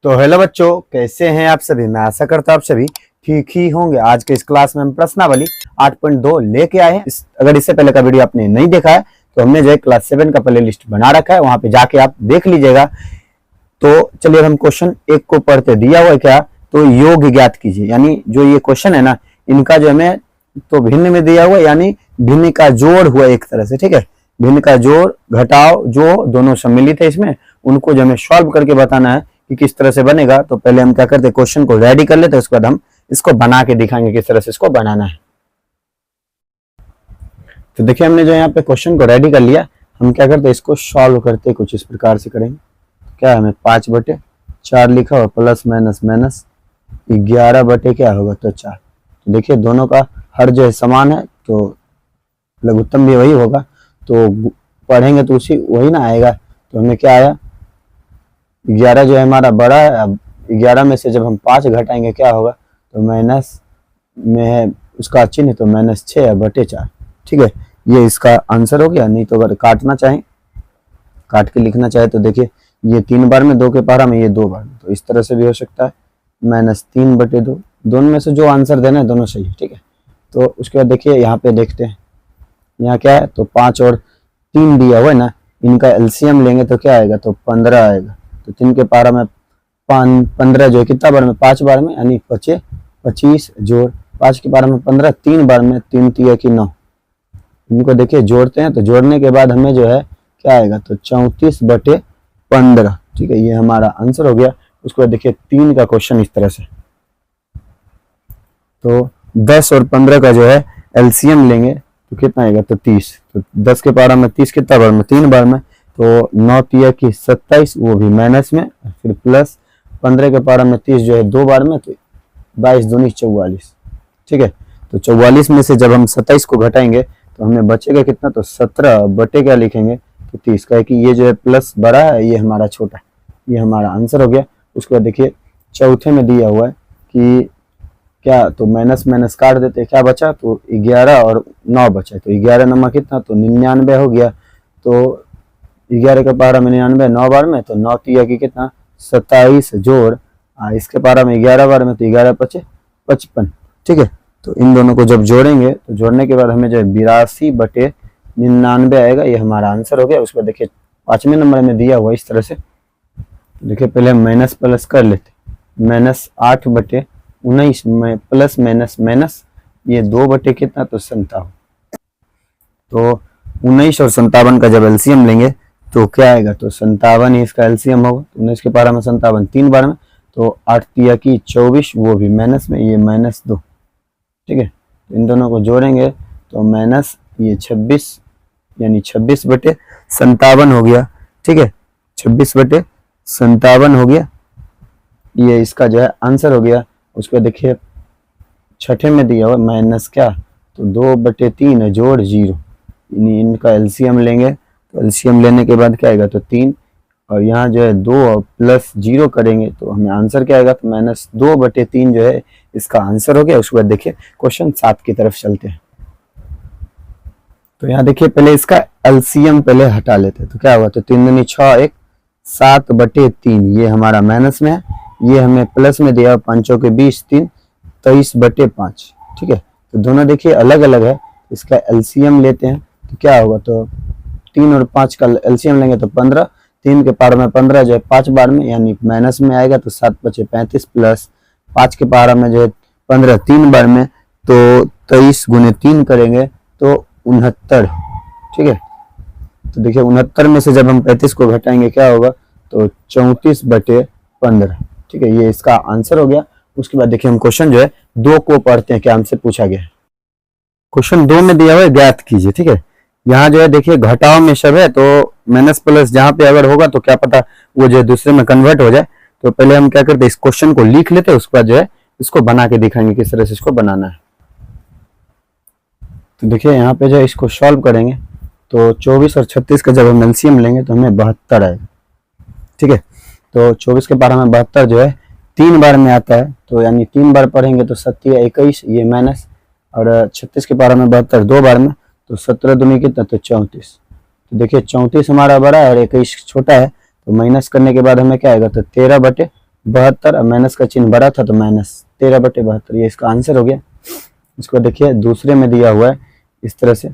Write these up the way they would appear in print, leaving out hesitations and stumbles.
तो हेलो बच्चों, कैसे हैं आप सभी। मैं आशा करता हूं आप सभी ठीक ही होंगे। आज के इस क्लास में हम प्रश्नावली 8.2 लेके आए हैं। अगर इससे पहले का वीडियो आपने नहीं देखा है तो हमने जो है क्लास 7 का प्ले लिस्ट बना रखा है, वहां पे जाके आप देख लीजिएगा। तो चलिए हम क्वेश्चन 1 को पढ़ते। दिया हुआ है क्या, तो योग ज्ञात कीजिए। यानी जो ये क्वेश्चन है ना, इनका जो हमें तो भिन्न में दिया हुआ, यानी भिन्न का जोड़ हुआ एक तरह से, ठीक है। भिन्न का जोड़ घटाव जो दोनों सम्मिलित है इसमें, उनको जो हमें सॉल्व करके बताना है कि किस तरह से बनेगा। तो पहले हम क्या करते हैं, क्वेश्चन को रेडी कर लेते हैं, उसके बाद हम इसको बना के दिखाएंगे किस तरह से इसको बनाना है। तो देखिए हमने जो यहाँ पे क्वेश्चन को रेडी कर लिया। हम क्या करते हैं, इसको सॉल्व करते कुछ इस प्रकार से करेंगे। क्या है, हमें 5/4 लिखा हुआ प्लस माइनस माइनस 11 बटे क्या होगा तो 4। तो देखिए दोनों का हर जो है समान है, तो लघुत्तम भी वही होगा। तो पढ़ेंगे तो उसी वही ना आएगा। तो हमें क्या आया, 11 जो है हमारा बड़ा है। अब 11 में से जब हम 5 घटाएंगे क्या होगा, तो माइनस में है उसका चिन्ह, तो -6/4। ठीक है, ये इसका आंसर हो गया। नहीं तो अगर काटना चाहें, काट के लिखना चाहे तो देखिए ये 3 बार में 2 के पारा में, ये 2 बार में, तो इस तरह से भी हो सकता है। -3/2, दोनों में से जो आंसर देना है दोनों सही है। ठीक है, तो उसके बाद देखिए यहाँ पे देखते हैं, यहाँ क्या है, तो 5 और 3 दिया हुआ है ना, इनका एलसीएम लेंगे तो क्या आएगा, तो 15 आएगा। तो 3 के पारा में 15 जो है कितना बार में, 5 बार में, यानी 25 जोड़ 5 के पारा में 15, 3 बार में, 3 तिया की 9। इनको देखिए जोड़ते हैं, तो जोड़ने के बाद हमें जो है क्या आएगा, तो 34/15। ठीक है, ये हमारा आंसर हो गया। उसके बाद देखिए 3 का क्वेश्चन इस तरह से, तो 10 और 15 का जो है एलसीएम लेंगे तो कितना आएगा, तो 30। तो 10 के पारा में 30 कितना बार में, 3 बार में, तो 9 तिया की 27, वो भी माइनस में, फिर प्लस 15 के पारा में 30 जो है 2 बार में, तो 22 दूनी 44। ठीक है, तो 44 में से जब हम 27 को घटाएंगे तो हमें बचेगा कितना, तो 17 बटे क्या लिखेंगे, तो 30 का है कि ये जो है प्लस बड़ा है, ये हमारा छोटा है। ये हमारा आंसर हो गया। उसके बाद देखिए चौथे में दिया हुआ है कि क्या, तो माइनस माइनस काट देते, क्या बचा, तो 11 और 9 बचा। तो 11 नमा कितना, तो 99 हो गया। तो 11 के पारा में 99 9 बार में, तो 9 तिया की कितना 27 जोड़ इसके पारा में 11 बार में, तो 11 × 55। ठीक है, तो इन दोनों को जब जोड़ेंगे तो जोड़ने के बाद हमें जो है 82/99 आएगा। ये हमारा आंसर हो गया। उसके बाद देखिए 5वें नंबर में दिया हुआ इस तरह से। देखिए पहले हम माइनस प्लस कर लेते, -8/19 में प्लस माइनस माइनस, ये 2 बटे कितना, तो 57। तो 19 और 57 का जब एलसीएम लेंगे तो क्या आएगा, तो 57 ही इसका एलसीएम होगा। 19 के पारा में 57 3 बार में, तो 8 तिया की 24, वो भी माइनस में, ये -2। ठीक है, तो इन दोनों को जोड़ेंगे तो माइनस ये 26, यानी 26/57 हो गया। ठीक है, 26/57 हो गया। ये इसका जो है आंसर हो गया। उसको देखिए छठे में दिया हुआ माइनस क्या, तो 2/3 जोड़ 0, यानी इनका एलसीएम लेंगे। तो एलसीएम लेने के बाद क्या आएगा, तो 3, और यहाँ जो है 2 और प्लस 0 करेंगे तो हमें आंसर क्या आएगा, तो -2/3 जो है इसका आंसर हो गया। उसके बाद देखिए क्वेश्चन 7 की तरफ चलते हैं। तो यहाँ देखिए पहले इसका एलसीएम पहले हटा लेते हैं, तो क्या होगा, तो 3 दूनी 6 1 7/3, ये हमारा माइनस में है। ये हमें प्लस में दिया 5 के 20 3 23/5। ठीक है, तो दोनों देखिए अलग अलग है। इसका एलसीएम लेते हैं तो क्या होगा, तो 3 और 5 का एलसीएम लेंगे तो 15, 3 के पारा में 15 जो है 5 बार में, यानी माइनस में आएगा, तो 7/35 प्लस 5 के पारा में जो है 15 3 बार में, तो 23 × 3 करेंगे तो 69। ठीक है, तो देखिए 69 में से जब हम 35 को घटाएंगे क्या होगा, तो 34/15। ठीक है, ये इसका आंसर हो गया। उसके बाद देखिए हम क्वेश्चन जो है 2 को पढ़ते हैं, क्या हमसे पूछा गया है। क्वेश्चन 2 में दिया हुआ है ज्ञात कीजिए। ठीक है, यहाँ जो है देखिए घटाव में सब है, तो माइनस प्लस जहाँ पे अगर होगा तो क्या पता वो जो है दूसरे में कन्वर्ट हो जाए। तो पहले हम क्या करते हैं, इस क्वेश्चन को लिख लेते हैं, उसके बाद जो है इसको बना के दिखाएंगे किस तरह से इसको बनाना है। तो देखिए यहाँ पे जो है इसको सॉल्व करेंगे तो 24 और 36 का जब हम एलसीएम लेंगे तो हमें 72 आएगा। ठीक है, तो 24 के पारा में 72 जो है 3 बार में आता है, तो यानी 3 बार पढ़ेंगे तो 7 या 21, ये माइनस, और 36 के पारा में 72 2 बार में, तो 17 दूनी कितना, तो 34। तो देखिए 34 हमारा बड़ा है और 21 छोटा है, तो माइनस करने के बाद हमें क्या आएगा, तो 13/12 72 और माइनस का चिन्ह बड़ा था तो माइनस 13/72, ये इसका आंसर हो गया। इसको देखिए दूसरे में दिया हुआ है इस तरह से,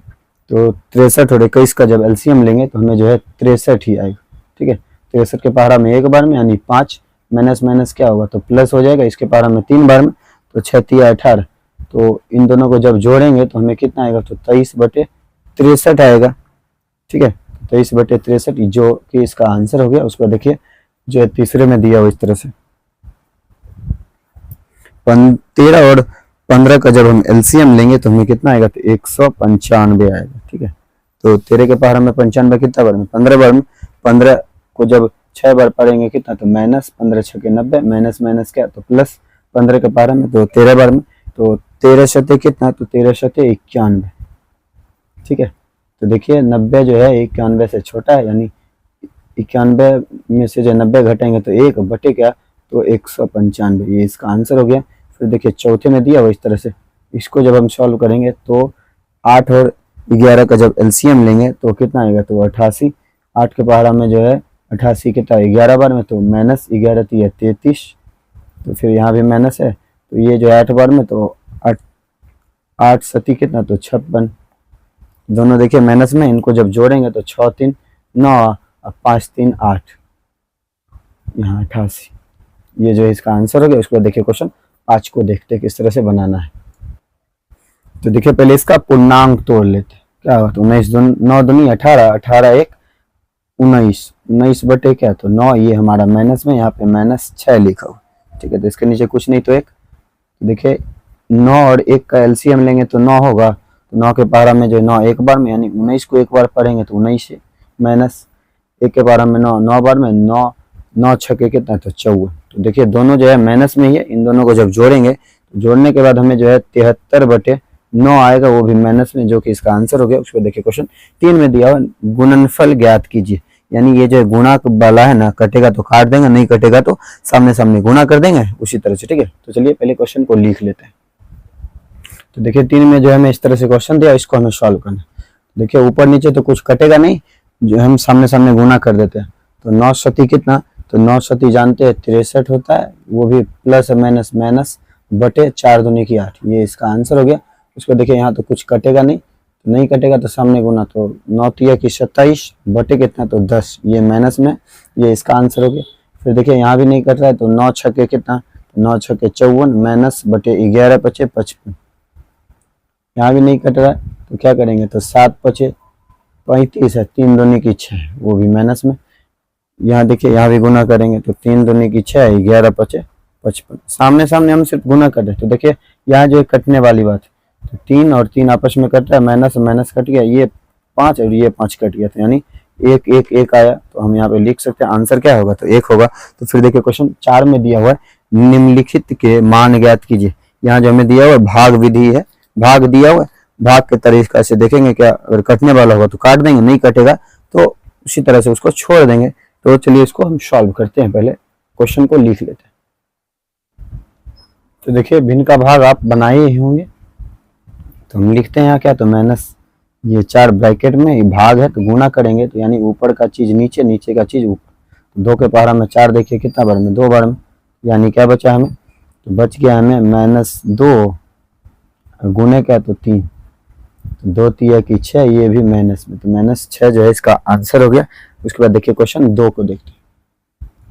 तो 63 और 21 का जब एलसीएम लेंगे तो हमें जो है 63 ही आएगा। ठीक है, 63 के पहाड़ा में एक बार में यानी 5, माइनस माइनस क्या होगा तो प्लस हो जाएगा, इसके पहाड़ा में 3 बार में तो 6 18, तो इन दोनों को जब जोड़ेंगे तो हमें कितना आएगा तो 23/63 आएगा। ठीक है, 23/63 जो कि इसका आंसर हो गया। उसको देखिए जो है तीसरे में दिया हुआ इस तरह से, 13 और 15 का जब हम एलसीएम लेंगे तो हमें कितना आएगा तो 195 आएगा। ठीक है, तो 13 के पहाड़ा में 95 कितना बार में 15 बार में, 15 को जब 6 बार पढ़ेंगे कितना तो माइनस 15 6 90, माइनस माइनस क्या तो प्लस 15 के पहाड़ा में तो 13 बार में, तो 13 शते कितना तो 13 शते 91। ठीक है, तो देखिए 90 जो है 91 से छोटा है, यानी 91 में से जो 90 घटेंगे तो 1 बटे क्या तो 195, ये इसका आंसर हो गया। फिर देखिए चौथे में दिया हुआ इस तरह से, इसको जब हम सॉल्व करेंगे तो 8 और 11 का जब एलसीएम लेंगे तो कितना आएगा तो 88, 8 के पहाड़ा में जो है 88 कितना 11 बार में तो माइनस 11 है 33, तो फिर यहाँ भी माइनस है, तो ये जो 8 बार में तो 8 सती कितना तो 56, दोनों देखिए माइनस में, इनको जब जोड़ेंगे तो 6 3 9 और 5 3 8, यहाँ 88, ये जो है इसका आंसर हो गया। उसके बाद देखिए क्वेश्चन 5 को देखते हैं किस तरह से बनाना है। तो देखिए पहले इसका पूर्णांक तोड़ लेते हैं, क्या होगा तो 19 9 दूनी 18, 18 1 19, 19 बटे क्या तो 9, ये हमारा माइनस में, यहाँ पे -6 लिखा हुआ। ठीक है, तो इसके नीचे कुछ नहीं तो 1, देखिए 9 और 1 का एलसीएम लेंगे तो 9 होगा, तो 9 के पहाड़ा में जो 9 एक बार में, यानी 19 को एक बार पढ़ेंगे तो 19 है, माइनस 1 के पहाड़ा में 9 9 बार में 9 9 छक्के कितना तो 54, तो देखिए दोनों जो है माइनस में ही है, इन दोनों को जब जोड़ेंगे तो जोड़ने के बाद हमें जो है 73/9 आएगा, वो भी माइनस में, जो कि इसका आंसर हो गया। उसको देखिए क्वेश्चन 3 में दिया हुआ गुणनफल ज्ञात कीजिए, यानी ये जो गुणा वाला है ना, कटेगा तो काट देंगे, नहीं कटेगा तो सामने सामने गुणा कर देंगे उसी तरह से। ठीक है, तो चलिए पहले क्वेश्चन को लिख लेते हैं। तो देखिए 3 में जो है हमें इस तरह से क्वेश्चन दिया, इसको हमें सॉल्व करना है। देखिए ऊपर नीचे तो कुछ कटेगा नहीं, जो हम सामने सामने गुणा कर देते हैं, तो 9 सती कितना तो 9 सती जानते हैं 63 होता है, वो भी प्लस माइनस माइनस बटे 4 दूनी की 8, ये इसका आंसर हो गया। उसको देखिए यहाँ तो कुछ कटेगा नहीं, तो नहीं कटेगा तो सामने गुना, तो 9 तिया की 27 बटे कितना तो 10, ये माइनस में, ये इसका आंसर हो गया। फिर देखिए यहाँ भी नहीं कट रहा है, तो 9 छक्के कितना 9 छक्के 54 माइनस बटे 11 पचे 55, यहाँ भी नहीं कट रहा है, तो क्या करेंगे तो 7 पचे 35 है, 3 दूनी की 6, वो भी माइनस में। यहाँ देखिए यहाँ भी गुना करेंगे तो 3 दूनी की 6 11 पचे 55, सामने सामने हम सिर्फ गुना कर रहे, तो देखिए यहाँ जो कटने वाली बात है, तो 3 और 3 आपस में कट रहा है, माइनस माइनस कट गया, ये 5 और ये 5 कट गया, तो यानी 1 1 1 आया, तो हम यहाँ पे लिख सकते हैं आंसर क्या होगा तो 1 होगा। तो फिर देखिए क्वेश्चन 4 में दिया हुआ है निम्नलिखित के मान ज्ञात कीजिए, यहाँ जो हमें दिया हुआ है भाग विधि है, भाग दिया हुआ है, भाग के तरीका से देखेंगे, क्या अगर कटने वाला होगा तो काट देंगे, नहीं कटेगा तो उसी तरह से उसको छोड़ देंगे। तो चलिए इसको हम सॉल्व करते हैं, पहले क्वेश्चन को लिख लेते हैं। तो देखिए भिन्न का भाग आप बनाए ही होंगे, तो हम लिखते हैं यहाँ क्या तो माइनस, ये 4 ब्रैकेट में भाग है, तो गुना करेंगे तो यानी ऊपर का चीज नीचे, नीचे का चीज ऊपर, तो 2 के पहाड़ा में 4 देखिए कितना बार में 2 बार में, यानी क्या बचा हमें तो बच गया हमें -2 गुने क्या तो 3, तो 2 तिया की 6, ये भी माइनस में, तो -6 जो है इसका आंसर हो गया। उसके बाद देखिए क्वेश्चन 2 को देखते हैं,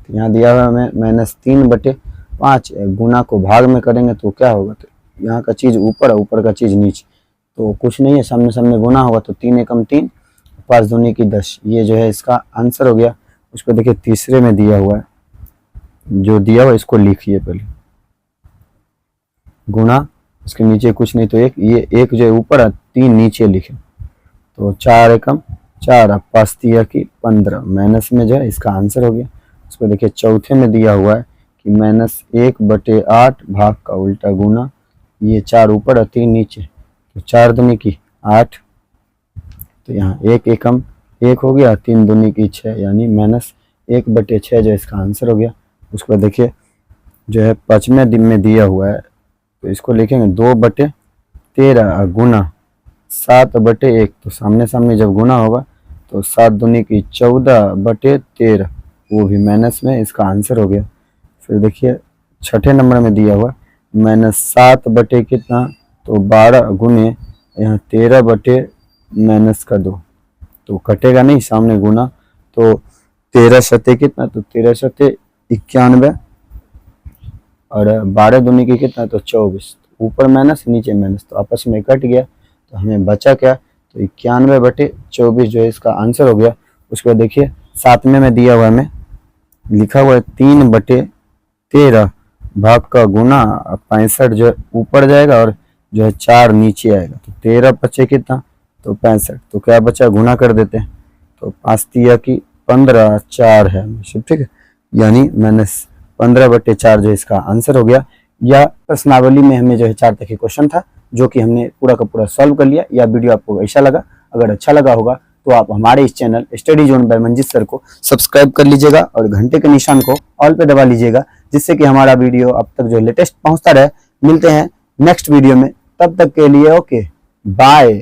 तो यहाँ दिया हुआ हमें -3/5, गुना को भाग में करेंगे तो क्या होगा तो यहाँ का चीज ऊपर है, ऊपर का चीज नीचे, तो कुछ नहीं है, सामने सामने गुना होगा तो 3 एकम 3 5 दूनी की 10, ये जो है इसका आंसर हो गया। उसको देखिए तीसरे में दिया हुआ है, जो दिया हुआ इसको लिखिए पहले, गुना उसके नीचे कुछ नहीं तो 1, ये 1 जो है ऊपर है, 3 नीचे लिखे, तो 4 एकम 4 5 तिया की 15, माइनस में जो है इसका आंसर हो गया। उसको देखिए चौथे में दिया हुआ है कि -1/8 भाग का उल्टा गुना, ये 4 ऊपर और 3 नीचे, तो 4 दूनी की 8, तो यहाँ 1 एकम 1 हो गया, 3 दूनी की 6, यानी -1/6 जो इसका आंसर हो गया। उसको देखिए जो है 5वें दिन में दिया हुआ है, तो इसको लिखेंगे 2/13 गुना 7/1, तो सामने सामने जब गुना होगा तो 7 दूनी की 14/13, वो भी माइनस में, इसका आंसर हो गया। फिर देखिए छठे नंबर में दिया हुआ -7 बटे कितना, तो 12 गुने यहाँ 13 बटे -2, तो कटेगा नहीं, सामने गुना, तो 13 सते कितना, तो 13 सते 91 और 12 दूनी की कितना, तो 24, ऊपर माइनस नीचे माइनस, तो आपस में कट गया, तो हमें बचा क्या, तो 91 बटे 24 जो है इसका आंसर हो गया। उसके बाद देखिए 7वें में दिया हुआ हमें लिखा हुआ है 3 बटे 13 भाग का गुना 65 जो है ऊपर जाएगा और जो है 4 नीचे आएगा, तो 13 बचे कितना, तो 65, तो क्या बचा, गुना कर देते हैं, तो 5 तिया की 15, 4 है हमेशा, ठीक है, यानी -15 बटे 4 जो इसका आंसर हो गया। या प्रश्नावली में हमें जो है 4 तक के क्वेश्चन था जो कि हमने पूरा का पूरा सॉल्व कर लिया। या वीडियो आपको ऐसा लगा, अगर अच्छा लगा होगा तो आप हमारे इस channel study zone by Manjeet sir को सब्सक्राइब कर लीजिएगा और घंटे के निशान को ऑल पे दबा लीजिएगा, जिससे कि हमारा वीडियो अब तक जो लेटेस्ट पहुंचता रहे। मिलते हैं नेक्स्ट वीडियो में, तब तक के लिए ओके बाय।